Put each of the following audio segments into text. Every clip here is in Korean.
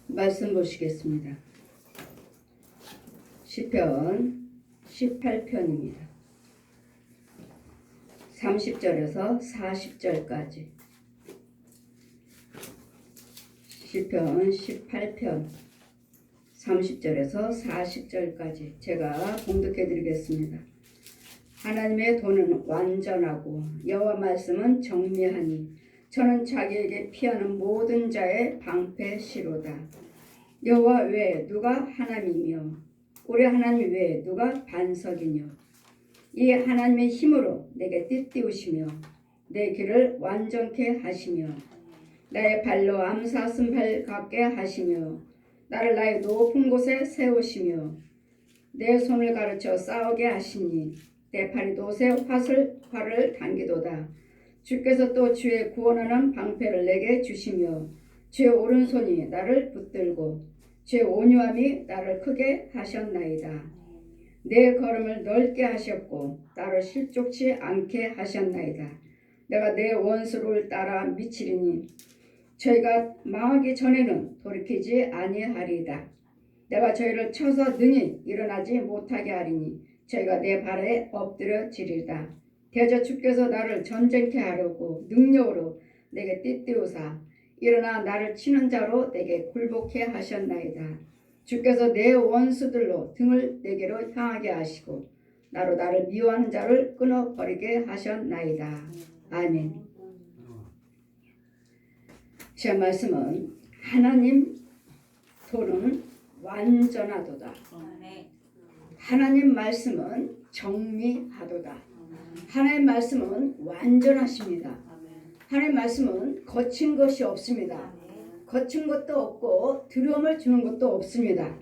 말씀 보시겠습니다. 시편 18편입니다. 30절에서 40절까지. 시편 18편 30절에서 40절까지 제가 봉독해 드리겠습니다. 하나님의 도는 완전하고 여호와 말씀은 정미하니 저는 자기에게 피하는 모든 자의 방패시로다. 여호와 외에 누가 하나님이며 우리 하나님 외에 누가 반석이뇨. 이 하나님의 힘으로 내게 띠띠우시며 내 길을 완전케 하시며 나의 발로 암사슴 발 같게 하시며 나를 나의 높은 곳에 세우시며 내 손을 가르쳐 싸우게 하시니 내 팔이 돛에 활을 당기도다. 주께서 또 주의 구원하는 방패를 내게 주시며 주의 오른손이 나를 붙들고 주의 온유함이 나를 크게 하셨나이다. 내 걸음을 넓게 하셨고 나를 실족치 않게 하셨나이다. 내가 내 원수를 따라 미치리니 저희가 망하기 전에는 돌이키지 아니하리이다. 내가 저희를 쳐서 능히 일어나지 못하게 하리니 저희가 내 발에 엎드려지리이다. 대저 주께서 나를 전쟁케 하려고 능력으로 내게 띠띠우사 일어나 나를 치는 자로 내게 굴복케 하셨나이다. 주께서 내 원수들로 등을 내게로 향하게 하시고 나를 미워하는 자를 끊어버리게 하셨나이다. 아멘. 제 말씀은 하나님 도는 완전하도다. 하나님 말씀은 정미하도다. 하나님 말씀은 완전하십니다. 하나님 말씀은 거친 것이 없습니다. 거친 것도 없고 두려움을 주는 것도 없습니다.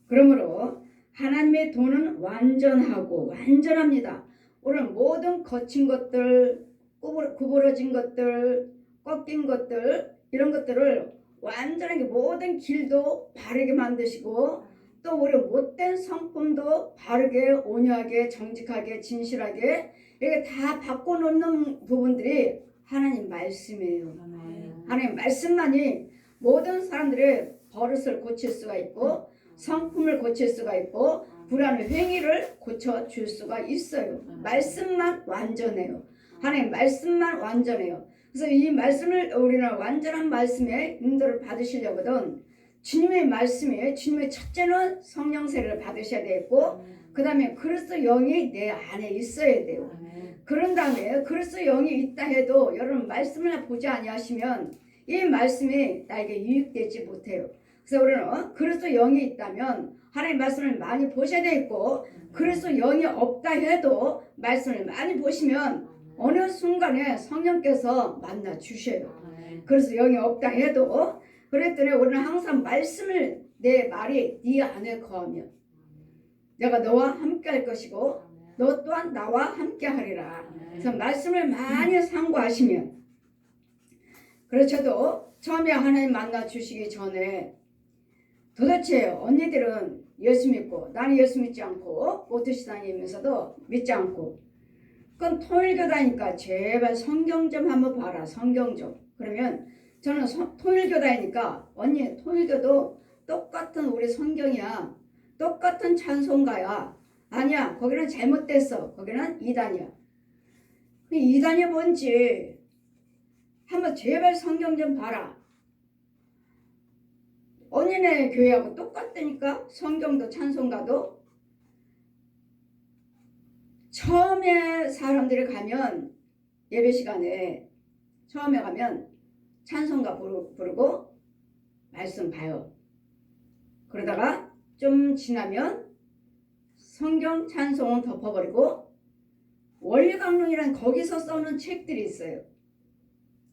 그러므로 하나님의 도는 완전하고 완전합니다. 오늘 모든 거친 것들, 구부러진 것들, 꺾인 것들 이런 것들을 완전하게 모든 길도 바르게 만드시고 또 우리 못된 성품도 바르게 온유하게 정직하게 진실하게 이렇게 다 바꿔놓는 부분들이 하나님 말씀이에요. 하나님 말씀만이 모든 사람들의 버릇을 고칠 수가 있고 성품을 고칠 수가 있고 불안한 행위를 고쳐줄 수가 있어요. 말씀만 완전해요. 하나님 말씀만 완전해요. 그래서 이 말씀을 우리는 완전한 말씀에 인도를 받으시려거든 주님의 말씀에 주님의 첫째는 성령 세례를 받으셔야 되고 그 다음에 그리스도 영이 내 안에 있어야 돼요. 그런 다음에 그리스도 영이 있다 해도 여러분 말씀을 보지 아니하시면 이 말씀이 나에게 유익되지 못해요. 그래서 우리는 그리스도 영이 있다면 하나님의 말씀을 많이 보셔야 되고 그리스도 영이 없다 해도 말씀을 많이 보시면 어느 순간에 성령께서 만나 주셔요. 그래서 영이 없다 해도 그랬더니 우리는 항상 말씀을 내 말이 네 안에 거하면 내가 너와 함께 할 것이고 너 또한 나와 함께 하리라. 그래서 말씀을 많이 상고하시면 그렇죠도 처음에 하나님 만나 주시기 전에 도대체 언니들은 예수 믿고 나는 예수 믿지 않고 모태신앙이면서도 믿지 않고 그건 통일교다니까 제발 성경 좀 한번 봐라. 성경 좀. 그러면 저는 통일교다니까 언니 통일교도 똑같은 우리 성경이야. 똑같은 찬송가야. 아니야 거기는 잘못됐어. 거기는 이단이야. 이단이 뭔지 한번 제발 성경 좀 봐라. 언니네 교회하고 똑같다니까 성경도 찬송가도. 처음에 사람들이 가면 예배 시간에 처음에 가면 찬송가 부르고 말씀 봐요. 그러다가 좀 지나면 성경 찬송은 덮어버리고 원리강론이란 거기서 써놓은 책들이 있어요.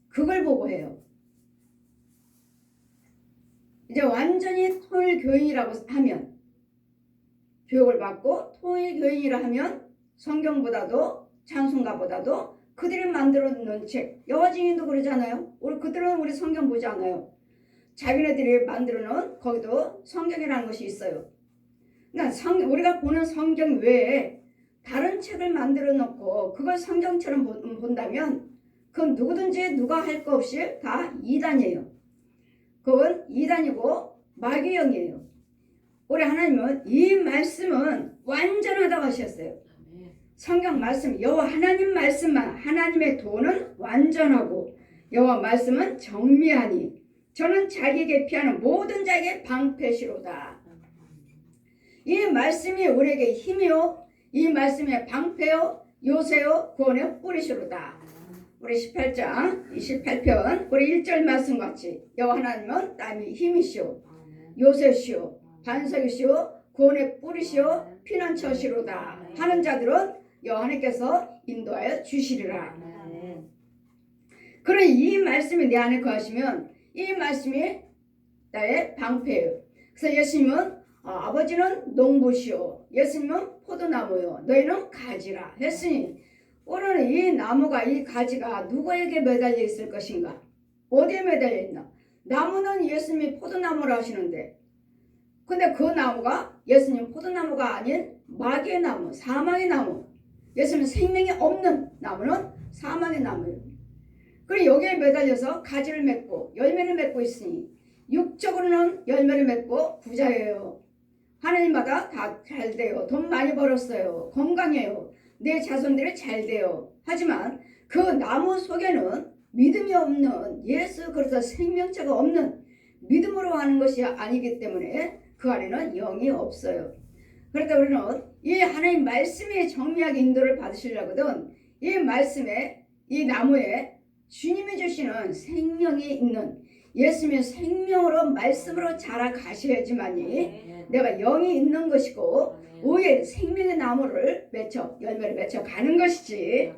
그걸 보고 해요. 이제 완전히 통일교인이라고 하면 교육을 받고 통일교인이라 하면 성경보다도 찬송가보다도 그들이 만들어 놓은 책 여호와 증인도 그러잖아요. 그들은 우리 성경 보지 않아요. 자기네들이 만들어 놓은 거기도 성경이라는 것이 있어요. 그러니까 우리가 보는 성경 외에 다른 책을 만들어 놓고 그걸 성경처럼 본다면 그건 누구든지 누가 할 거 없이 다 이단이에요. 그건 이단이고 마귀의 영이에요. 우리 하나님은 이 말씀은 완전하다고 하셨어요. 성경 말씀, 여호와 하나님 말씀만, 하나님의 도는 완전하고 여호와 말씀은 정미하니 저는 자기에게 피하는 모든 자에게 방패시로다. 이 말씀이 우리에게 힘이요, 이 말씀의 방패요, 요새요, 구원의 뿌리시로다. 우리 18장 28편 우리 1절 말씀 같이 여호와 하나님은 남이 힘이시오, 요새시오, 반석이시오, 구원의 뿌리시오, 피난처시로다 하는 자들은 여호와께서 인도하여 주시리라. 그러니 이 말씀이 내 안에 거하시면 이 말씀이 나의 방패예요. 그래서 예수님은 아버지는 농부시오, 예수님은 포도나무요, 너희는 가지라 했으니 오늘은 이 나무가, 이 가지가 누구에게 매달려 있을 것인가? 어디에 매달려 있나? 나무는 예수님이 포도나무라 하시는데, 근데 그 나무가 예수님 포도나무가 아닌 마귀의 나무, 사망의 나무, 예수님 생명이 없는 나무는 사망의 나무예요. 그리고 여기에 매달려서 가지를 맺고 열매를 맺고 있으니 육적으로는 열매를 맺고 부자예요. 하나님마다 다 잘 돼요. 돈 많이 벌었어요. 건강해요. 내 자손들이 잘 돼요. 하지만 그 나무 속에는 믿음이 없는, 예수 그리스도 생명체가 없는 믿음으로 하는 것이 아니기 때문에 그 안에는 영이 없어요. 그렇다 우리는 이 하나님 말씀의 정리하게 인도를 받으시려거든 이 말씀에, 이 나무에 주님이 주시는 생명이 있는 예수님의 생명으로 말씀으로 자라가셔야지만이 내가 영이 있는 것이고 의의 생명의 나무를 맺혀 열매를 맺혀 가는 것이지.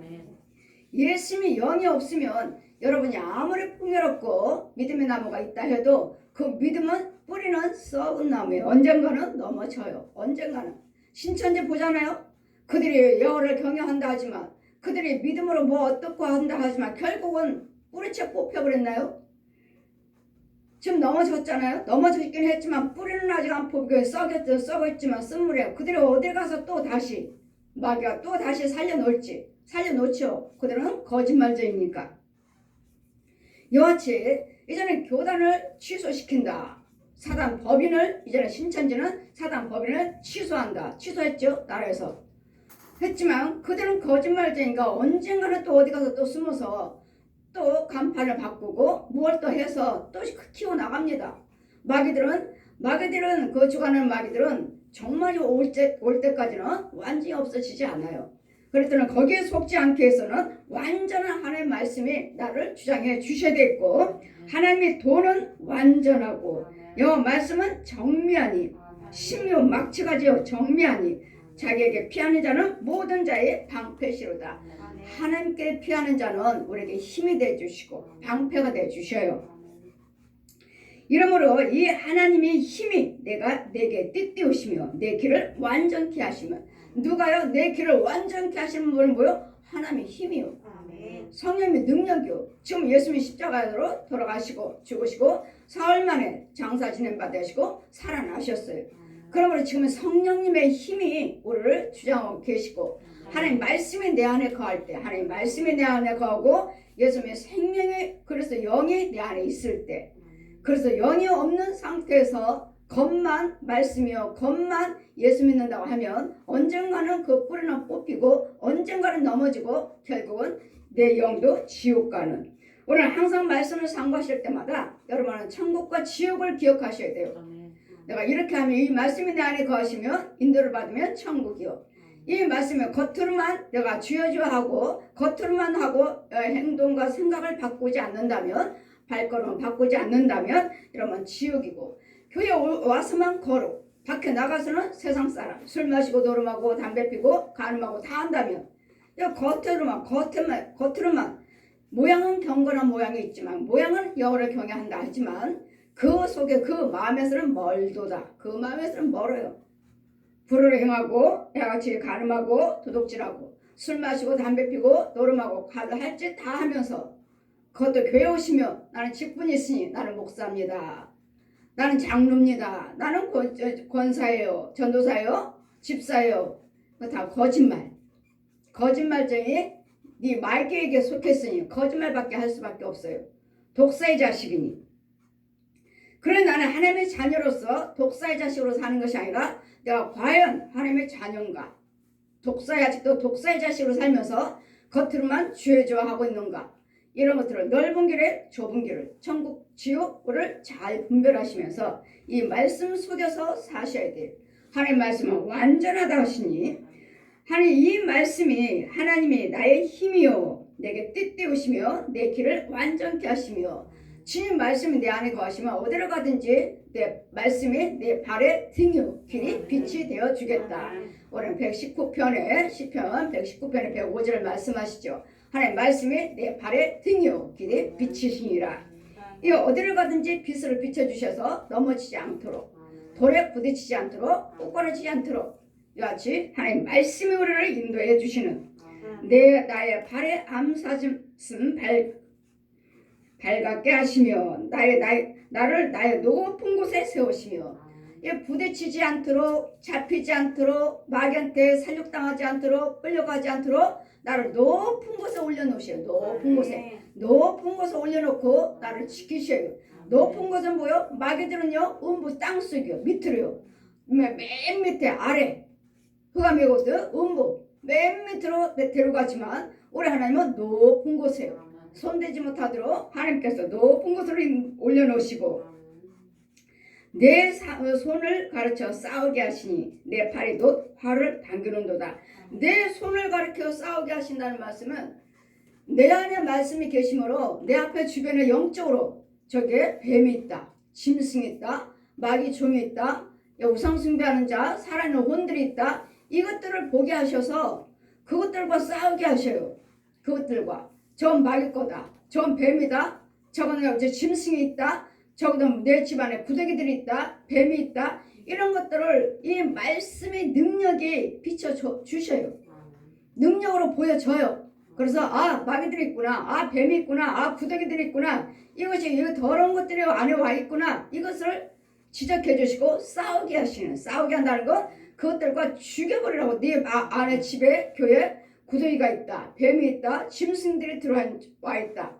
예수님이 영이 없으면 여러분이 아무리 풍요롭고 믿음의 나무가 있다 해도 그 믿음은 뿌리는 썩은 나무예요. 언젠가는 넘어져요. 언젠가는. 신천지 보잖아요. 그들이 여호와를 경외한다 하지만, 그들이 믿음으로 뭐 어떻고 한다 하지만 결국은 뿌리채 뽑혀버렸나요? 지금 넘어졌잖아요. 넘어졌긴 했지만 뿌리는 아직 안 뽑히고 썩었지만 쓴물이에요. 그들이 어딜 가서 또 다시 마귀가 또 다시 살려놓죠. 그들은 거짓말쟁이니까. 이와 같이 이제는 교단을 취소시킨다. 사단 법인을, 이제는 신천지는 사단 법인을 취소한다. 취소했죠, 나라에서. 했지만 그들은 거짓말쟁이가 언젠가는 또 어디 가서 또 숨어서 또 간판을 바꾸고 무엇 또 해서 또 키워나갑니다. 마귀들은 그 주관하는 마귀들은 정말이 올 때까지는 완전히 없어지지 않아요. 그랬더니 거기에 속지 않기 위해서는 완전한 하나님의 말씀이 나를 주장해 주셔야 되겠고, 하나님의 도는 완전하고 여호와 말씀은 정미하니, 심요 막치가지요 정미하니 자기에게 피하는 자는 모든 자의 방패시로다. 하나님께 피하는 자는 우리에게 힘이 되어주시고 방패가 되어주셔요. 이러므로 이 하나님의 힘이 내게 띠띠우시며 내 길을 완전케 하시면, 누가요? 내 길을 완전케 하시는 분은 뭐요? 하나님의 힘이요. 성령의 능력이요. 지금 예수님이 십자가로 돌아가시고 죽으시고 사흘 만에 장사 지낸 바 되시고 살아나셨어요. 그러므로 지금 성령님의 힘이 우리를 주장하고 계시고, 하나님 말씀이 내 안에 거할 때, 하나님 말씀이 내 안에 거하고 예수님의 생명의, 그래서 영이 내 안에 있을 때, 그래서 영이 없는 상태에서 겉만 말씀이요, 겉만 예수 믿는다고 하면 언젠가는 그 뿌리는 뽑히고 언젠가는 넘어지고 결국은 내 영도 지옥 가는. 오늘 항상 말씀을 상고하실 때마다 여러분은 천국과 지옥을 기억하셔야 돼요. 내가 이렇게 하면, 이 말씀이 내 안에 거하시면 인도를 받으면 천국이요. 이 말씀을 겉으로만 내가 주여주여 하고 겉으로만 하고 행동과 생각을 바꾸지 않는다면, 발걸음을 바꾸지 않는다면 이러면 지옥이고, 교회 와서만 걸어 밖에 나가서는 세상 사람 술 마시고 노름하고 담배 피고 간음하고 다 한다면, 겉으로만 모양은 경건한 모양이 있지만, 모양은 여호와를 경외한다 하지만 그 속에 그 마음에서는 멀도다. 그 마음에서는 멀어요. 불을 행하고 야같이 간음하고 도둑질하고 술 마시고 담배 피고 노름하고 할 짓 다 하면서 그것도 교회 오시며 나는 직분이 있으니 나는 목사입니다, 나는 장로입니다, 나는 권사예요, 전도사예요, 집사예요. 그거 다 거짓말쟁이. 네 말귀에게 속했으니 거짓말밖에 할 수밖에 없어요. 독사의 자식이니. 그래 나는 하나님의 자녀로서 독사의 자식으로 사는 것이 아니라 내가 과연 하나님의 자녀인가? 아직도 독사의 자식으로 살면서 겉으로만 주의 좋아하고 있는가? 이런 것들을 넓은 길에 좁은 길을 천국 지옥을 잘 분별하시면서 이 말씀 속에서 사셔야 돼요. 하나님 말씀은 완전하다 하시니 하나님 이 말씀이 하나님이 나의 힘이요 내게 뜻되우시며 내 길을 완전케 하시며 주님 말씀이 내 안에 거하시면 어디로 가든지 내 말씀이 내 발의 등이요 길이 빛이 되어 주겠다. 오늘 119편에 시편 119편에 105절 말씀하시죠. 하나님 말씀이 내 발의 등이요 길이 빛이시니라. 이 어디를 가든지 빛으로 비춰주셔서 넘어지지 않도록 돌에 부딪히지 않도록 꼬꾸라지지 않도록 이같이 하나님 말씀이 우리를 인도해 주시는 나의 발의 암사슴 밝게 하시며 나를 나의 높은 곳에 세우시며 부딪히지 않도록 잡히지 않도록 마귀한테 살육당하지 않도록 끌려가지 않도록 나를 높은 곳에 올려놓으셔요. 높은 곳에 올려놓고 나를 지키셔요. 높은 곳은 뭐요? 마귀들은요 음부 땅속이요 밑으로요 맨 밑에 아래 흑암의 곳 음부 맨 밑으로 데려가지만 우리 하나님은 높은 곳이에요. 손대지 못하도록 하나님께서 높은 곳으로 올려놓으시고 내 손을 가르쳐 싸우게 하시니 내 팔이 곧 활을 당기는도다. 내 손을 가르쳐 싸우게 하신다는 말씀은 내 안에 말씀이 계심으로 내 앞에 주변에 영적으로 저게 뱀이 있다, 짐승이 있다, 마귀 종이 있다, 우상숭배하는 자, 살아있는 혼들이 있다. 이것들을 보게 하셔서 그것들과 싸우게 하셔요. 그것들과 저건 마귀 거다, 저건 뱀이다, 저거는 짐승이 있다, 저거는 내 집안에 구더기들이 있다, 뱀이 있다. 이런 것들을 이 말씀의 능력이 비춰주셔요. 능력으로 보여줘요. 그래서 마귀들이 있구나, 뱀이 있구나, 구더기들이 있구나, 이것이 더러운 것들이 안에 와 있구나, 이것을 지적해 주시고 싸우게 한다는 것, 그것들과 죽여버리라고. 네 안에 집에 교회 구더기가 있다, 뱀이 있다, 짐승들이 들어와 있다.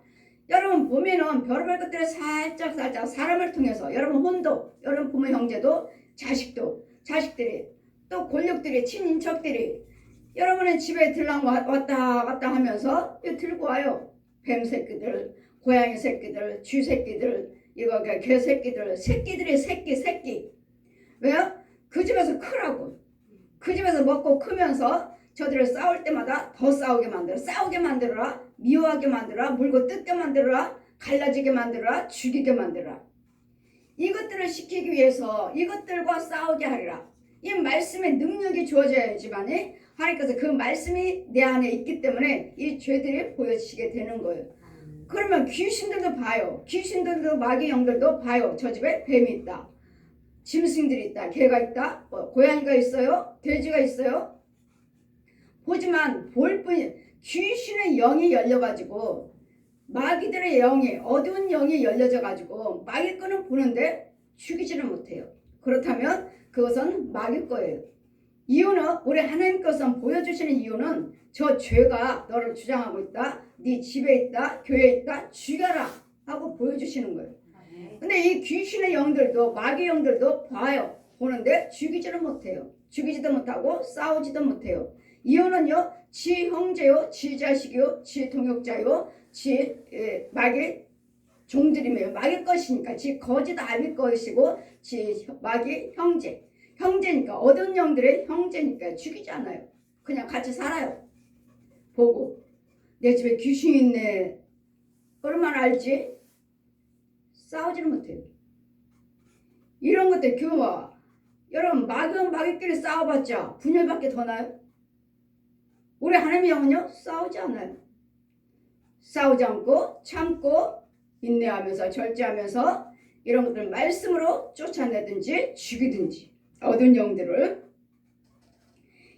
여러분 보면은 별의별 것들이 살짝 사람을 통해서 여러분 혼도, 여러분 부모 형제도, 자식들이 또 권력들이, 친인척들이 여러분의 집에 왔다 갔다 하면서 들고 와요. 뱀 새끼들, 고양이 새끼들, 쥐 새끼들, 개 새끼들, 새끼들이 새끼. 왜요? 그 집에서 크라고. 그 집에서 먹고 크면서 저들을 싸울 때마다 더 싸우게 만들어라, 미워하게 만들어라, 물고 뜯게 만들어라, 갈라지게 만들어라, 죽이게 만들어라. 이것들을 시키기 위해서 이것들과 싸우게 하리라. 이 말씀의 능력이 주어져야지만이 하나님께서 그 말씀이 내 안에 있기 때문에 이 죄들이 보여지게 되는 거예요. 그러면 귀신들도 봐요. 귀신들도 마귀 영들도 봐요. 저 집에 뱀이 있다, 짐승들이 있다, 개가 있다, 고양이가 있어요, 돼지가 있어요. 보지만 볼 뿐이 귀신의 영이 열려가지고 마귀들의 영이 어두운 영이 열려져가지고 마귀 거는 보는데 죽이지는 못해요. 그렇다면 그것은 마귀 거예요. 이유는 우리 하나님께서 보여주시는 이유는 저 죄가 너를 주장하고 있다, 네 집에 있다, 교회에 있다, 죽여라 하고 보여주시는 거예요. 근데 이 귀신의 영들도 마귀 영들도 보는데 죽이지는 못해요. 죽이지도 못하고 싸우지도 못해요. 이유는요, 지 형제요, 지 자식이요, 지 동역자요, 마귀 종들이며 마귀 것이니까 지 거짓 아비 것이고 지 마귀 형제니까 어두운 영들의 형제니까 죽이지 않아요. 그냥 같이 살아요. 보고 내 집에 귀신이 있네, 얼마나 알지? 싸우지는 못해요. 이런 것들 여러분 마귀끼리 싸워봤자 분열밖에 더 나요? 우리 하나님의 영은요 싸우지 않아요. 싸우지 않고 참고 인내하면서 절제하면서 이런 것들을 말씀으로 쫓아내든지 죽이든지 어두운 영들을.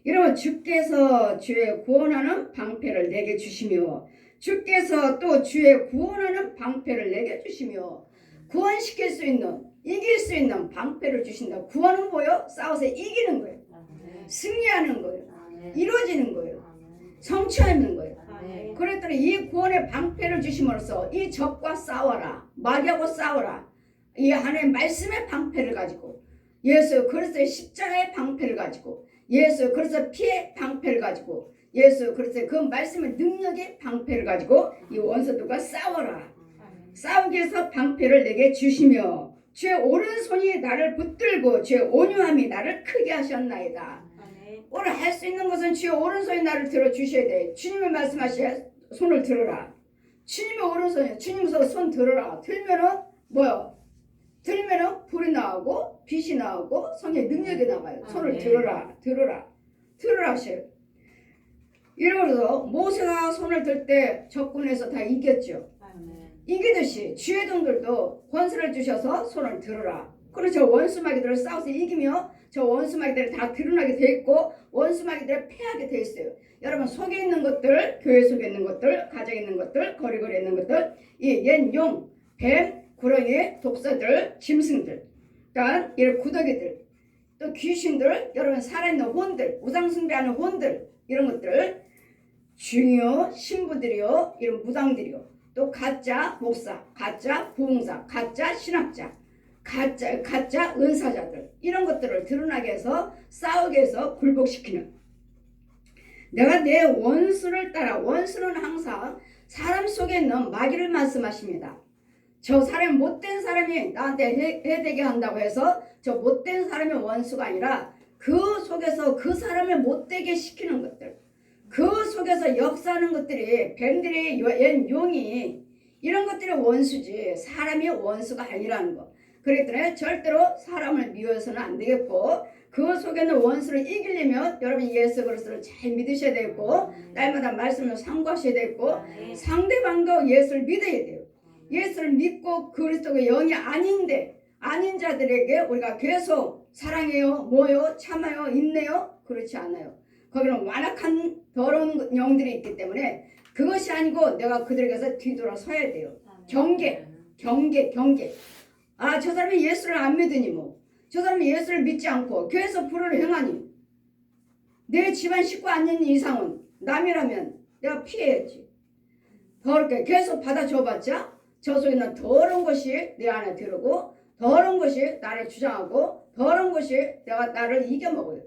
여러분 주께서 주의 구원하는 방패를 내게 주시며 주께서 또 주의 구원하는 방패를 내게 주시며 구원시킬 수 있는, 이길 수 있는 방패를 주신다. 구원은 뭐예요? 싸워서 이기는 거예요. 승리하는 거예요. 이루어지는 거예요. 성취하는 거예요. 그랬더니 이 구원의 방패를 주심으로써 이 적과 싸워라, 마귀하고 싸워라. 이 하나님의 말씀의 방패를 가지고 예수 그리스도의 십자가의 방패를 가지고 예수 그리스도 피의 방패를 가지고 예수 그리스도의 그 말씀의 능력의 방패를 가지고 이 원수들과 싸워라. 싸우기 위해서 방패를 내게 주시며 주의 오른손이 나를 붙들고 주의 온유함이 나를 크게 하셨나이다. 오늘 할 수 있는 것은 주의 오른손이 나를 들어주셔야 돼. 주님의 말씀하시에 손을 들어라. 주님의 오른손이 주님께서 손 들어라. 들면은 뭐요? 들면은 불이 나오고 빛이 나오고 성령의 능력이 나와요. 손을 들어라. 들어라 하셔요. 이러면서 모세가 손을 들 때 적군에서 다 이겼죠. 이기듯이 주의 종들도 권세를 주셔서 손을 들어라. 그리고 저 원수마귀들을 싸워서 이기며 저 원수마귀들을 다 드러나게 돼 있고 원수마귀들을 패하게 돼 있어요. 여러분 속에 있는 것들, 교회 속에 있는 것들, 가정에 있는 것들, 거리거리에 있는 것들, 이 옛 용, 뱀, 구렁이, 독사들, 짐승들, 그러니까 이런 구더기들, 또 귀신들, 여러분 살아있는 혼들, 우상숭배하는 혼들, 이런 것들, 중요 신부들이요, 이런 무당들이요, 또 가짜 목사, 가짜 부흥사, 가짜 신학자, 가짜 은사자들, 이런 것들을 드러나게 해서 싸우게 해서 굴복시키는, 내가 내 원수를 따라, 원수는 항상 사람 속에 있는 마귀를 말씀하십니다. 저 사람 못된 사람이 나한테 해되게 한다고 해서 저 못된 사람의 원수가 아니라 그 속에서 그 사람을 못되게 시키는 것들, 그 속에서 역사하는 것들이 뱀들이 옛 용이 이런 것들이 원수지 사람이 원수가 아니라는 거. 그렇기 때문에 절대로 사람을 미워해서는 안 되겠고 그 속에는 원수를 이기려면 여러분 예수 그리스도를 잘 믿으셔야 되겠고 날마다 말씀을 상고하셔야 되겠고 상대방도 예수를 믿어야 돼요. 예수를 믿고 그리스도가 영이 아닌데 아닌 자들에게 우리가 계속 사랑해요, 뭐요, 참아요, 인내요? 그렇지 않아요. 거기는 완악한 더러운 영들이 있기 때문에 그것이 아니고 내가 그들에게서 뒤돌아서야 돼요. 경계. 아, 저 사람이 예수를 안 믿으니 뭐. 저 사람이 예수를 믿지 않고 교회에서 불을 행하니 내 집안 식구 아닌 이상은 남이라면 내가 피해야지. 더럽게 계속 받아줘봤자 저 속에 있는 더러운 것이 내 안에 들어오고 더러운 것이 나를 주장하고 더러운 것이 내가 나를 이겨먹어요.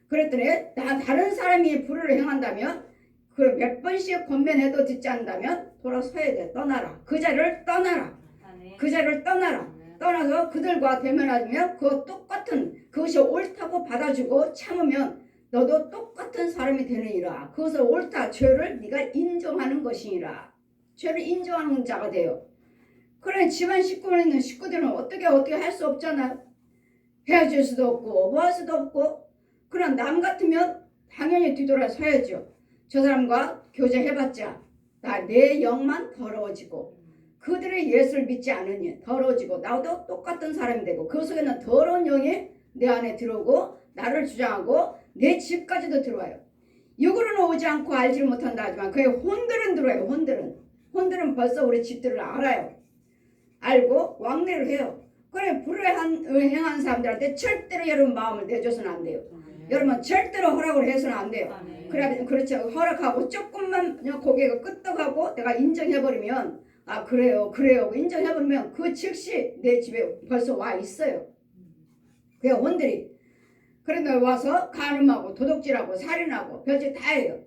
그랬더니 다른 사람이 불을 행한다면 그 몇 번씩 권면해도 듣지 않는다면 돌아서야 돼. 떠나라. 그 자리를 떠나라. 그 자리를 떠나라. 떠나서 그들과 대면하면 그 똑같은 그것이 옳다고 받아주고 참으면 너도 똑같은 사람이 되느니라. 그것을 옳다. 죄를 네가 인정하는 것이니라. 죄를 인정하는 자가 돼요. 그래 집안 식구에 있는 식구들은 어떻게 할 수 없잖아요. 헤어질 수도 없고 뭐 할 수도 없고 그럼 남 같으면 당연히 뒤돌아서야죠. 저 사람과 교제해봤자 내 영만 더러워지고 그들의 예수를 믿지 않으니 더러워지고 나도 똑같은 사람이 되고 그 속에는 더러운 영이 내 안에 들어오고 나를 주장하고 내 집까지도 들어와요. 육으로는 오지 않고 알지를 못한다 하지만 그의 혼들은 들어와요. 혼들은 벌써 우리 집들을 알아요. 알고 왕래를 해요. 그래 불을 행한 사람들한테 절대로 여러분 마음을 내줘서는 안 돼요. 여러분 절대로 허락을 해서는 안 돼요. 그래 그렇죠. 허락하고 조금만 그냥 고개가 끄떡하고 내가 인정해버리면 아 그래요 인정해버리면 그 즉시 내 집에 벌써 와 있어요. 그 혼들이 그런데 와서 간음하고 도둑질하고 살인하고 별짓 다 해요.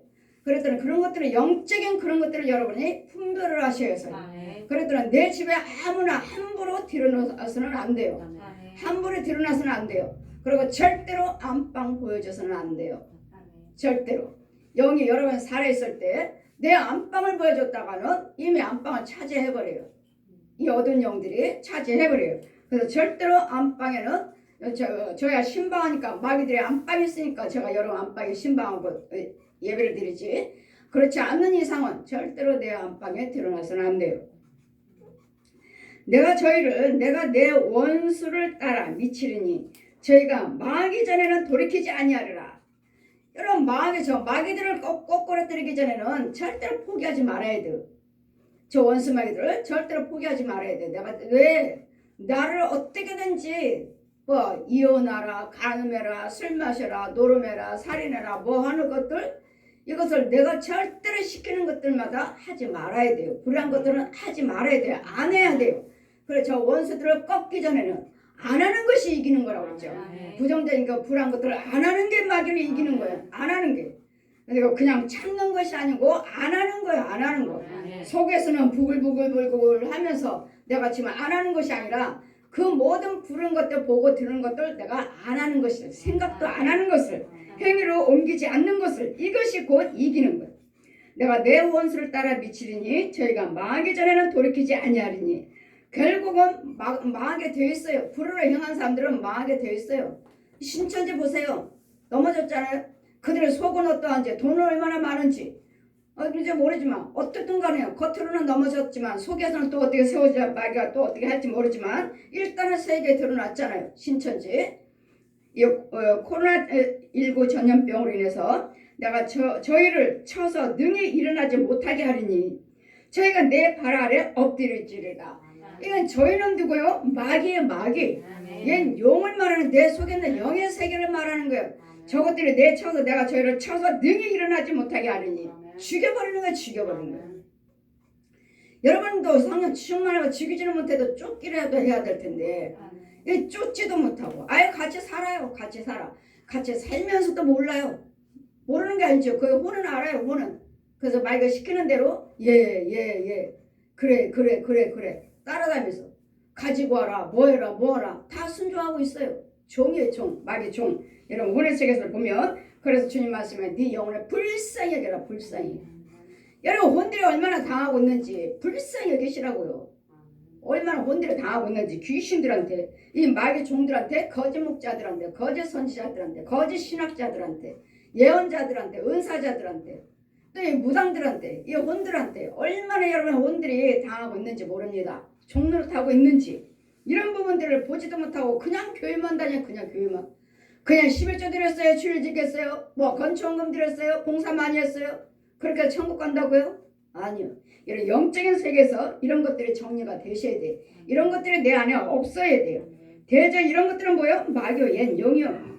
그랬더니 그런 것들을 영적인 그런 것들을 여러분이 분별을 하셔야 해요. 그랬더니 내 집에 아무나 함부로 드러나서는 안 돼요. 함부로 드러나서는 안 돼요. 그리고 절대로 안방 보여줘서는 안 돼요. 절대로. 영이 여러분 살아있을 때 내 안방을 보여줬다가는 이미 안방을 차지해버려요. 이 어두운 영들이 차지해버려요. 그래서 절대로 안방에는 저야 신방하니까 마귀들이 안방이 있으니까 제가 여러분 안방에 신방하고 예배를 드리지. 그렇지 않는 이상은 절대로 내 안방에 드러나서는 안 돼요. 내가 내 원수를 따라 미치리니 저희가 망하기 전에는 돌이키지 아니하리라. 여러분 마귀들을 꼬꾸라뜨리기 전에는 절대로 포기하지 말아야 돼요. 저 원수 마귀들을 절대로 포기하지 말아야 돼. 내가 왜 나를 어떻게든지 뭐 이혼하라, 간음해라, 술 마셔라, 노름해라, 살인해라 뭐 하는 것들 이것을 내가 절대로 시키는 것들마다 하지 말아야 돼요. 불의한 것들은 하지 말아야 돼요. 안 해야 돼요. 그래 저 원수들을 꺾기 전에는 안 하는 것이 이기는 거라고 했죠. 부정적인 거 불한 것들을 안 하는 게 마귀를 이기는 거예요. 안 하는 게. 그리고 그냥 참는 것이 아니고 안 하는 거예요. 안 하는 거. 속에서는 부글부글 하면서 내가 지금 안 하는 것이 아니라 그 모든 부른 것들 보고 들은 것들 내가 안 하는 것을 생각도 안 하는 것을 행위로 옮기지 않는 것을 이것이 곧 이기는 거예요. 내가 내 원수를 따라 미치리니 저희가 망하기 전에는 돌이키지 아니하리니 결국은 망하게 되어 있어요. 불의로 행한 사람들은 망하게 되어 있어요. 신천지 보세요. 넘어졌잖아요. 그들의 속은 어떠한지 돈은 얼마나 많은지 이제 모르지만 어떻든 간에 겉으로는 넘어졌지만 속에서는 또 어떻게 세워져 마귀가 또 어떻게 할지 모르지만 일단은 세계에 드러났잖아요. 신천지 이 코로나19 전염병으로 인해서 내가 저희를 쳐서 능히 일어나지 못하게 하리니 저희가 내 발 아래 엎드릴지리라. 이건 저희는 누구요? 마귀예요. 마귀. 얘는 용을 말하는 내 속에 있는 영의 세계를 말하는 거예요. 저것들이 내가 저희를 쳐서 능히 일어나지 못하게 하리니 죽여버리는 거예요. 죽여버리는 거예요. 여러분도 성령 충만하고 죽이지는 못해도 쫓기라도 해야 될 텐데 쫓지도 못하고 아예 같이 살아요. 같이 살아. 같이 살면서도 몰라요. 모르는 게 아니죠. 그 혼은 알아요. 혼은. 그래서 마귀가 시키는 대로 예 그래 따라다니면서 가지고 와라 뭐해라 다 순종하고 있어요. 종이에요. 종. 마귀 종. 여러분 혼의 책에서 보면 그래서 주님 말씀에 네 영혼을 불쌍히 여겨라. 불쌍히. 여러분 혼들이 얼마나 당하고 있는지 불쌍히 여기시라고요. 얼마나 혼들이 당하고 있는지 귀신들한테 이 마귀 종들한테 거짓 목자들한테 거짓 선지자들한테 거짓 신학자들한테 예언자들한테 은사자들한테 또 이 무당들한테 이 혼들한테 얼마나 여러분 혼들이 당하고 있는지 모릅니다. 종노릇하고 있는지 이런 부분들을 보지도 못하고 그냥 교회만 다녀. 그냥 11조 드렸어요. 주일 지켰어요. 뭐 건축원금 드렸어요. 봉사 많이 했어요. 그렇게 천국 간다고요? 아니요. 이런 영적인 세계에서 이런 것들이 정리가 되셔야 돼. 이런 것들이 내 안에 없어야 돼요. 대저 이런 것들은 뭐예요? 마귀요. 얜 영이요.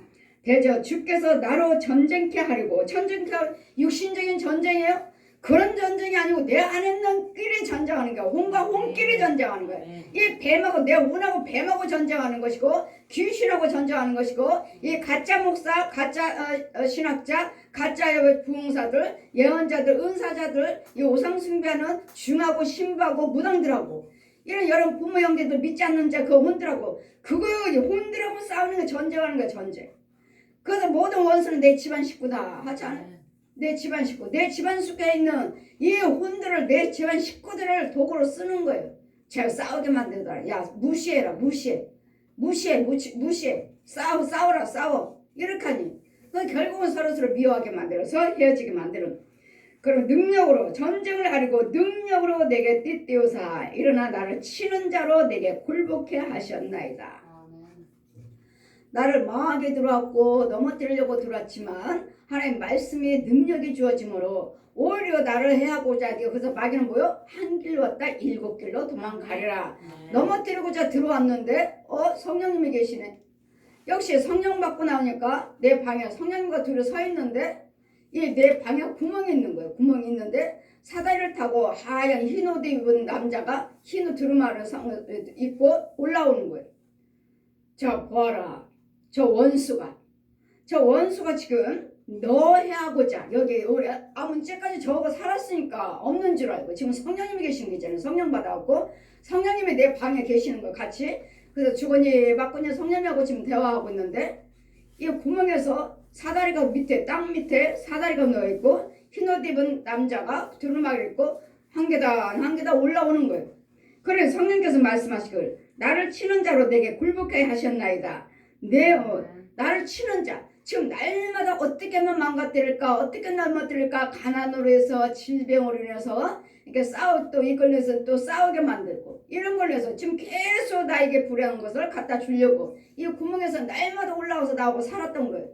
대저 주께서 나로 전쟁케 하려고 육신적인 전쟁이에요? 그런 전쟁이 아니고 내 안에 있는 끼리 전쟁하는 거야. 혼과 혼끼리 전쟁하는 거야. 이 뱀하고 내 혼하고 뱀하고 전쟁하는 것이고 귀신하고 전쟁하는 것이고 이 가짜 목사, 가짜 신학자, 가짜 부흥사들, 예언자들, 은사자들, 이 우상 숭배하는 중하고 신부하고 무당들하고 이런 여러 부모 형제들 믿지 않는 자 그 혼들하고 그거 혼들하고 싸우는 거 전쟁하는 거야. 전쟁. 그래서 모든 원수는 내 집안 식구다 하지 않아요? 내 집안 식구, 내 집안 속에 있는 이 혼들을 내 집안 식구들을 도구로 쓰는 거예요. 제가 싸우게 만들더라. 야 무시해라. 무시해. 싸워. 이렇게 하니 결국은 서로서로 미워하게 만들어서 헤어지게 만드는. 그럼 능력으로 전쟁을 하려고 능력으로 내게 띠띠우사 일어나 나를 치는 자로 내게 굴복해 하셨나이다. 나를 망하게 들어왔고 넘어뜨리려고 들어왔지만 하나님 말씀이 능력이 주어지므로 오히려 나를 해하고자 하기. 그래서 마귀는 뭐요? 한 길로 왔다 7길로 도망가리라. 넘어뜨리고자 들어왔는데 성령님이 계시네. 역시 성령 받고 나오니까 내 방에 성령님과 둘이 서 있는데 이 내 방에 구멍이 있는 거예요. 구멍이 있는데 사다리를 타고 하얀 흰 옷 입은 남자가 흰 옷 두루마를 입고 올라오는 거예요. 자 보아라. 저 원수가 지금 너 해하고자 여기 우리 문제까지 저거 살았으니까 없는 줄 알고 지금 성령님이 계시는 게 있잖아요. 성령 받아갖고 성령님이 내 방에 계시는 거 같이. 그래서 주거니 막거니 성령님하고 지금 대화하고 있는데 이 구멍에서 사다리가 밑에 땅 밑에 사다리가 넣어있고 흰옷 입은 남자가 두루마기를 입고 한 계단 올라오는 거예요. 그래 성령께서 말씀하시길 나를 치는 자로 내게 굴복하게 하셨나이다. 나를 치는 자. 지금 날마다 어떻게 하면 망가뜨릴까? 어떻게 넘어뜨릴까? 가난으로 해서 질병으로 인해서 이렇게 또 이걸로 해서 또 싸우게 만들고 이런 걸로 해서 지금 계속 나에게 불행한 것을 갖다 주려고 이 구멍에서 날마다 올라와서 나오고 살았던 거예요.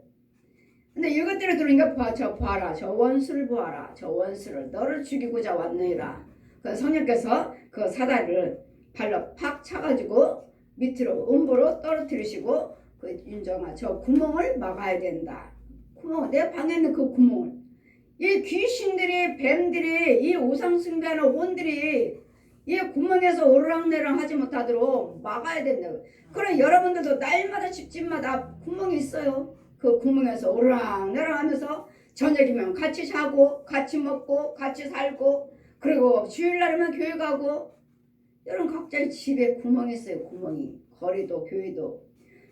근데 이것들을 들으니까 봐라. 저 원수를 보아라. 저 원수를 너를 죽이고자 왔느니라. 그 성령께서 그 사다리를 발로 팍 차가지고 밑으로 음부로 떨어뜨리시고 그 윤정아 저 구멍을 막아야 된다. 구멍 내 방에 있는 그 구멍을 이 귀신들이 뱀들이 이 우상 숭배하는 혼들이 이 구멍에서 오르락내락 하지 못하도록 막아야 된다고. 그럼 여러분들도 날마다 집집마다 구멍이 있어요. 그 구멍에서 오르락내락 하면서 저녁이면 같이 자고 같이 먹고 같이 살고 그리고 주일날이면 교회 가고 여러분 각자의 집에 구멍이 있어요. 구멍이. 거리도 교회도.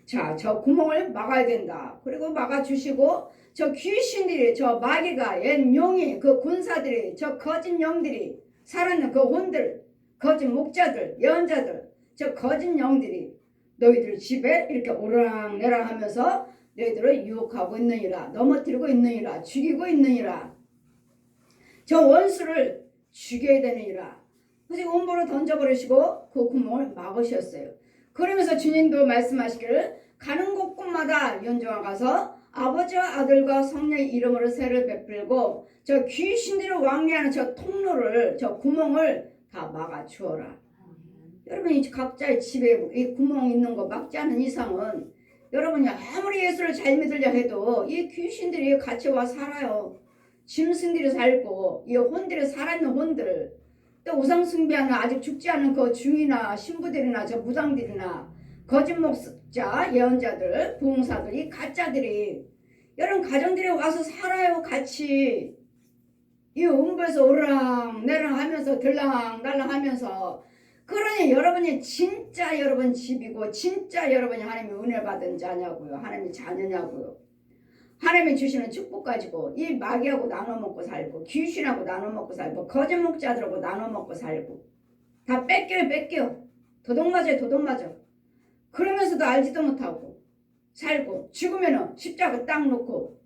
자, 저 구멍을 막아야 된다. 그리고 막아주시고 저 귀신들이 저 마귀가 옛 용이 그 군사들이 저 거짓 영들이 살아있는 그 혼들 거짓 목자들 예언자들 저 거짓 영들이 너희들 집에 이렇게 오르락내락 하면서 너희들을 유혹하고 있느니라 넘어뜨리고 있느니라 죽이고 있느니라 저 원수를 죽여야 되느니라 그래서 온보로 던져버리시고 그 구멍을 막으셨어요. 그러면서 주님도 말씀하시기를 가는 곳곳마다 연주와 가서 아버지와 아들과 성령의 이름으로 세를 베풀고 저 귀신들이 왕래하는 저 통로를 저 구멍을 다 막아주어라. 여러분이 각자의 집에 이 구멍 있는 거 막지 않은 이상은 여러분이 아무리 예수를 잘 믿으려 해도 이 귀신들이 같이 와 살아요. 짐승들이 살고 이 혼들이 살아있는 혼들 또 우상숭배하는 아직 죽지 않은 그 중이나 신부들이나 저 무당들이나 거짓 목자 예언자들 부흥사들이 가짜들이 여러분 가정들이 와서 살아요. 같이 이 음부에서 오르락내락 하면서 들락날락 하면서 그러니 여러분이 진짜 여러분 집이고 진짜 여러분이 하나님의 은혜 받은 자냐고요. 하나님의 자녀냐고요. 하나님이 주시는 축복 가지고 이 마귀하고 나눠 먹고 살고 귀신하고 나눠 먹고 살고 거짓 목자들하고 나눠 먹고 살고 다 뺏겨 도둑맞아요. 도둑맞아. 그러면서도 알지도 못하고 살고 죽으면은 십자가 딱 놓고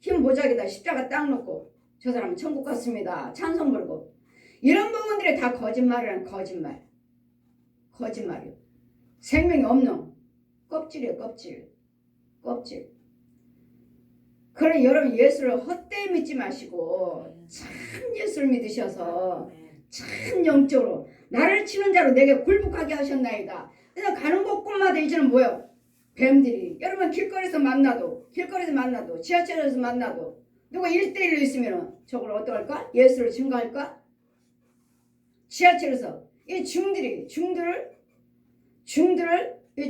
힘 모자기다 십자가 딱 놓고 저 사람은 천국 갔습니다. 찬송 부르고 이런 부분들이 다 거짓말이란 거짓말이요. 생명이 없는 껍질이에요. 껍질. 그래 여러분 예수를 헛되이 믿지 마시고 참 예수를 믿으셔서 참 영적으로 나를 치는 자로 내게 굴복하게 하셨나이다. 그래서 가는 곳곳마다 이제는 뭐예요? 뱀들이 여러분 길거리에서 만나도 지하철에서 만나도 누가 1대1로 있으면 저걸 어떡할까? 예수를 증거할까? 지하철에서 이 중들이 이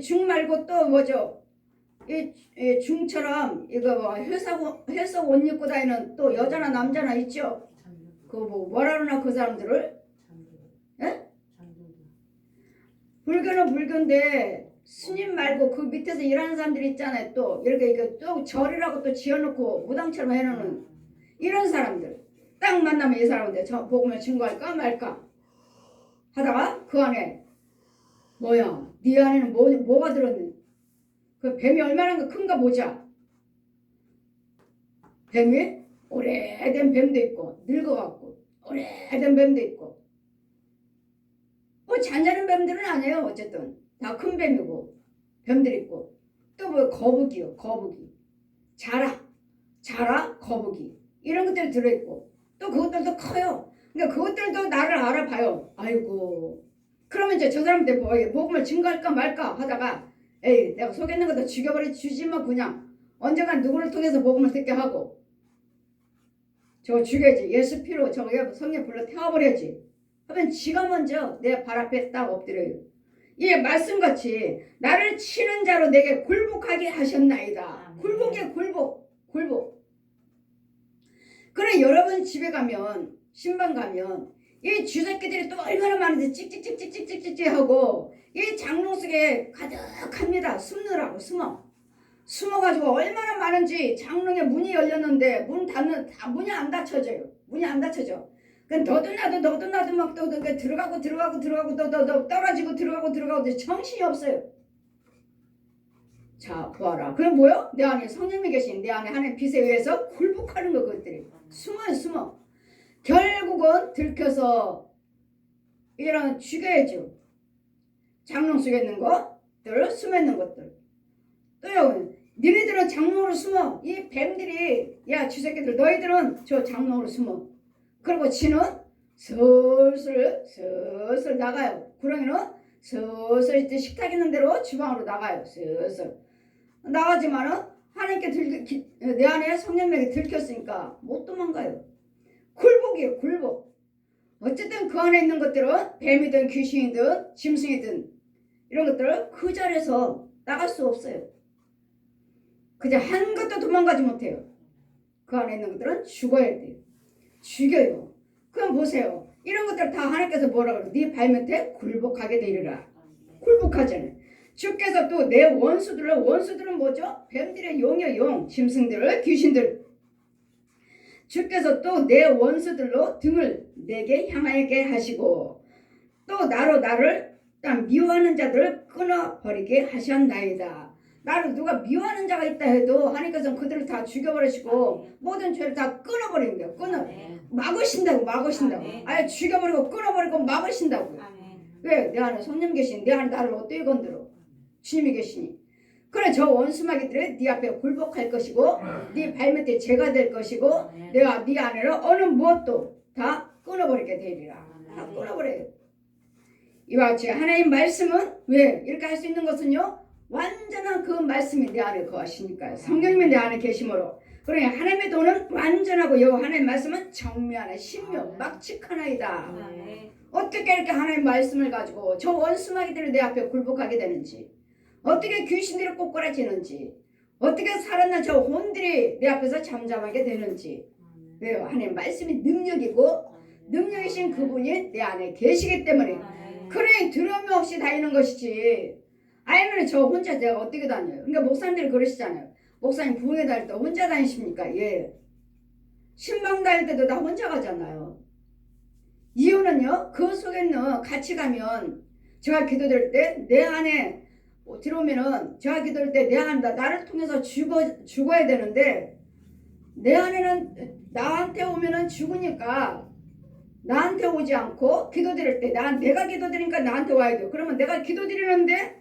중 말고 또 뭐죠? 이 중처럼 이거 뭐 회사 옷 입고 다니는 또 여자나 남자나 있죠? 그 뭐라 그러나 그 사람들을? 예? 불교는 불교인데 스님 말고 그 밑에서 일하는 사람들 있잖아요. 또 이렇게 이거 또 절이라고 또 지어놓고 무당처럼 해놓는 이런 사람들 딱 만나면 이 사람한테 저 복음을 증거할까 말까 하다가 그 안에 뭐야? 네 안에는 뭐가 들었니? 그 뱀이 얼마나 큰가 보자. 뱀이 오래된 뱀도 있고 늙어갖고 오래된 뱀도 있고 뭐 잔잔한 뱀들은 아니에요. 어쨌든 다 큰 뱀이고 뱀들 있고 또 뭐 거북이요. 거북이 자라 거북이 이런 것들 들어있고 또 그것들도 커요. 그러니까 그것들도 나를 알아봐요. 아이고 그러면 이제 저 사람한테 복음을 증거할까 말까 하다가 에이 내가 속였는 것도 죽여버려 주지만 그냥 언젠간 누구를 통해서 복음을 듣게 하고 저거 죽여야지. 예수 피로 저거 성령 불러 태워버려야지. 하면 지가 먼저 내 발 앞에 딱 엎드려요. 이 말씀같이 나를 치는 자로 내게 굴복하게 하셨나이다. 굴복이야 굴복. 그래 여러분 집에 가면 신방 가면 이 쥐새끼들이 또 얼마나 많은지 찍찍찍찍찍찍찍 하고 이 장롱 속에 가득합니다. 숨느라고 숨어가지고 얼마나 많은지 장롱에 문이 열렸는데 문이 안 닫혀져요. 문이 안 닫혀져. 그럼 너도 나도 막 또 들어가고 또 떨어지고 들어가고 정신이 없어요. 자 보아라. 그럼 뭐요? 내 안에 성령이 계신 내 안에 하나님 빛에 의해서 굴복하는 거 그것들이 숨어. 결국은 들켜서 이런 죽여야죠. 장롱 속에 있는 것들 숨어 있는 것들 또요. 니네들은 장롱으로 숨어. 이 뱀들이 야 쥐새끼들 너희들은 저 장롱으로 숨어. 그리고 지는 슬슬 나가요. 구렁이는 슬슬 식탁 있는 대로 주방으로 나가요. 슬슬 나가지만은 하나님께 내 안에 성령에게 들켰으니까 못 도망가요. 굴복이에요. 굴복. 어쨌든 그 안에 있는 것들은 뱀이든 귀신이든 짐승이든 이런 것들을 그 자리에서 나갈 수 없어요. 그냥 한 것도 도망가지 못해요. 그 안에 있는 것들은 죽어야 돼요. 죽여요. 그럼 보세요. 이런 것들 다 하나님께서 뭐라 그래요? 네 발밑에 굴복하게 되리라. 굴복하잖아요. 주께서 또 내 원수들은 뭐죠? 뱀들의 용이요 용, 짐승들, 귀신들. 주께서 또 내 원수들로 등을 내게 향하게 하시고 또 나를 미워하는 자들을 끊어버리게 하셨나이다. 나를 누가 미워하는 자가 있다 해도 하나님께서는 그들을 다 죽여버리시고 모든 죄를 다 끊어버리는 거예요. 막으신다고. 아예 죽여버리고 끊어버리고 막으신다고요. 왜? 내 안에 손님 계시니 내 안에 나를 어떻게 건드려? 주님이 계시니. 그래 저 원수마귀들이 네 앞에 굴복할 것이고 네 발밑에 죄가 될 것이고 내가 네 안에는 어느 무엇도 다 끊어버리게 되리라. 다 끊어버려요. 이와 같이 하나님 말씀은 왜 이렇게 할 수 있는 것은요, 완전한 그 말씀이 내 안에 거하시니까요. 성령님이 내 안에 계심으로. 그러니 하나님의 도는 완전하고 요 하나님의 말씀은 정미하나 신묘 막직하나이다. 어떻게 이렇게 하나님의 말씀을 가지고 저 원수마귀들이 내 앞에 굴복하게 되는지, 어떻게 귀신들이 꼬꾸라지는지, 어떻게 살아난 저 혼들이 내 앞에서 잠잠하게 되는지. 왜요? 하나님 말씀이 능력이고 능력이신 그분이 내 안에 계시기 때문에. 그러니 두려움 없이 다니는 것이지. 아니면 저 혼자 내가 어떻게 다녀요? 그러니까 목사님들이 그러시잖아요. 목사님 부흥회 다닐 때 혼자 다니십니까? 예. 신방 다닐 때도 다 혼자 가잖아요. 이유는요, 그 속에는 같이 가면 제가 기도될 때 내 안에 들어오면은 제가 기도할 때 내 안에 나를 통해서 죽어야 되는데 내 안에는 나한테 오면은 죽으니까 나한테 오지 않고 기도드릴 때 내가 기도드리니까 나한테 와야 돼요. 그러면 내가 기도드리는데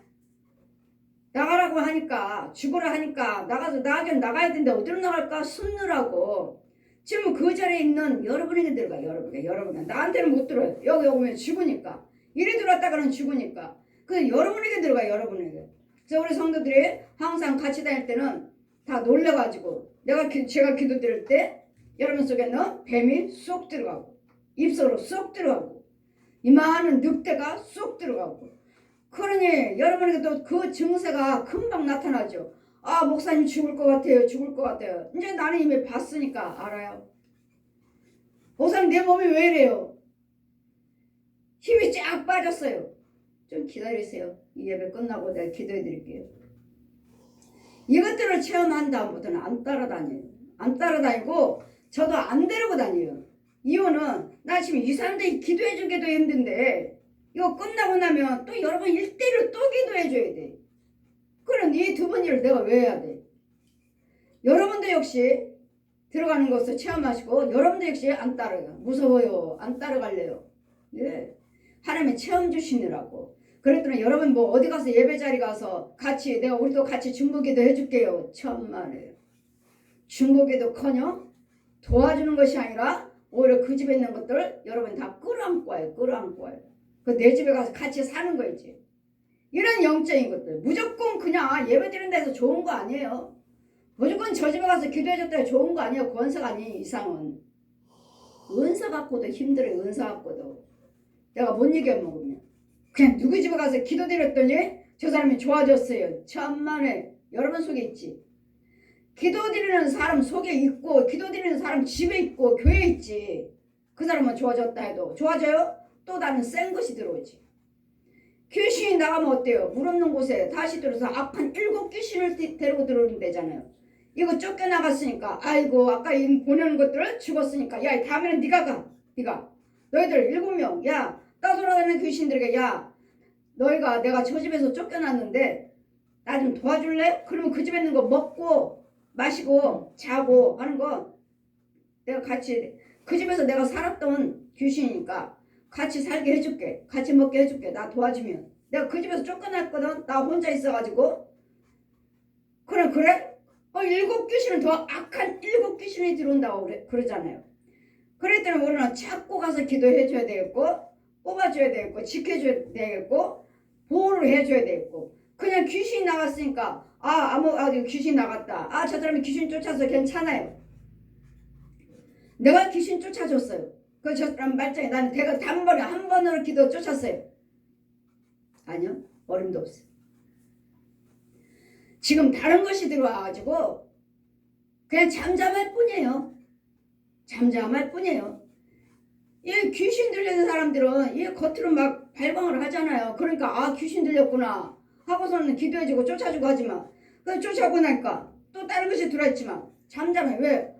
나가라고 하니까 죽으라 하니까 나가야 되는데 어디로 나갈까 숨느라고 지금 그 자리에 있는 여러분에게 들어가. 여러분은 나한테는 못 들어요. 여기 오면 죽으니까 이리 들어왔다가는 죽으니까 그래서 여러분에게 들어가. 여러분에게. 그래서 우리 성도들이 항상 같이 다닐 때는 다 놀래가지고 제가 기도드릴 때 여러분 속에는 뱀이 쏙 들어가고 입속으로 쏙 들어가고 이만한 늑대가 쏙 들어가고. 그러니 여러분에게 또 그 증세가 금방 나타나죠. 아, 목사님 죽을 것 같아요. 이제 나는 이미 봤으니까 알아요. 목사님 내 몸이 왜 이래요? 힘이 쫙 빠졌어요. 좀 기다리세요. 이 예배 끝나고 내가 기도해 드릴게요. 이것들을 체험한 다음부터는 안 따라다니고 저도 안 데리고 다녀요. 이유는 나 지금 이 사람들이 기도해 주기도 힘든데 이거 끝나고 나면 또 여러분 1대1로 또 기도해 줘야 돼. 그럼 이 두 번 일을 내가 왜 해야 돼? 여러분도 역시 들어가는 것을 체험하시고 여러분도 역시 안 따라가요. 무서워요. 안 따라갈래요. 예. 하나님의 체험 주시느라고. 그랬더니 여러분 뭐 어디 가서 예배 자리 가서 같이 우리도 같이 중보기도 해줄게요. 천만에요. 중보기도커녕 도와주는 것이 아니라 오히려 그 집에 있는 것들 여러분 다 끌어안고 와요. 그 내 집에 가서 같이 사는 거지. 이런 영적인 것들 무조건 그냥 예배 드리는 데서 좋은 거 아니에요. 무조건 저 집에 가서 기도해줬다 좋은 거 아니에요. 권세가 아닌 이상은. 은사 갖고도 힘들어요. 은사 갖고도. 내가 못 이겨먹으면 그냥 누구 집에 가서 기도드렸더니 저 사람이 좋아졌어요. 천만에 여러분 속에 있지. 기도드리는 사람 속에 있고 기도드리는 사람 집에 있고 교회에 있지. 그 사람은 좋아졌다 해도 좋아져요? 또 다른 센 것이 들어오지. 귀신이 나가면 어때요? 물 없는 곳에 다시 들어서 악한 7귀신을 데리고 들어오면 되잖아요. 이거 쫓겨나갔으니까 아이고 아까 보내는 것들을 죽었으니까 야 다음에는 네가 가. 너희들 7명 야 떠돌아다니는 귀신들에게 야 너희가 내가 저 집에서 쫓겨났는데 나 좀 도와줄래? 그러면 그 집에 있는 거 먹고 마시고 자고 하는 거 내가 같이 그 집에서 내가 살았던 귀신이니까 같이 살게 해줄게. 같이 먹게 해줄게. 나 도와주면. 내가 그 집에서 쫓겨났거든. 나 혼자 있어가지고. 그래? 7귀신은 더 악한 7귀신이 들어온다고 그러잖아요. 그랬더니 우리는 찾고 가서 기도해줘야 되겠고 뽑아줘야 되겠고 지켜줘야 되겠고 보호를 해줘야 되겠고 그냥 귀신이 나갔으니까 귀신 나갔다. 저 사람이 귀신 쫓아서 괜찮아요. 내가 귀신 쫓아줬어요. 저 사람 말짱이 나는 내가 단번에 한 번으로 기도 쫓았어요. 아니요. 어림도 없어요. 지금 다른 것이 들어와가지고 그냥 잠잠할 뿐이에요. 잠잠할 뿐이에요. 이 귀신 들리는 사람들은 이 겉으로 막 발광을 하잖아요. 그러니까 귀신 들렸구나 하고서는 기도해주고 쫓아주고 하지만 그 쫓아오고 나니까 또 다른 것이 들어있지만 잠잠해. 왜?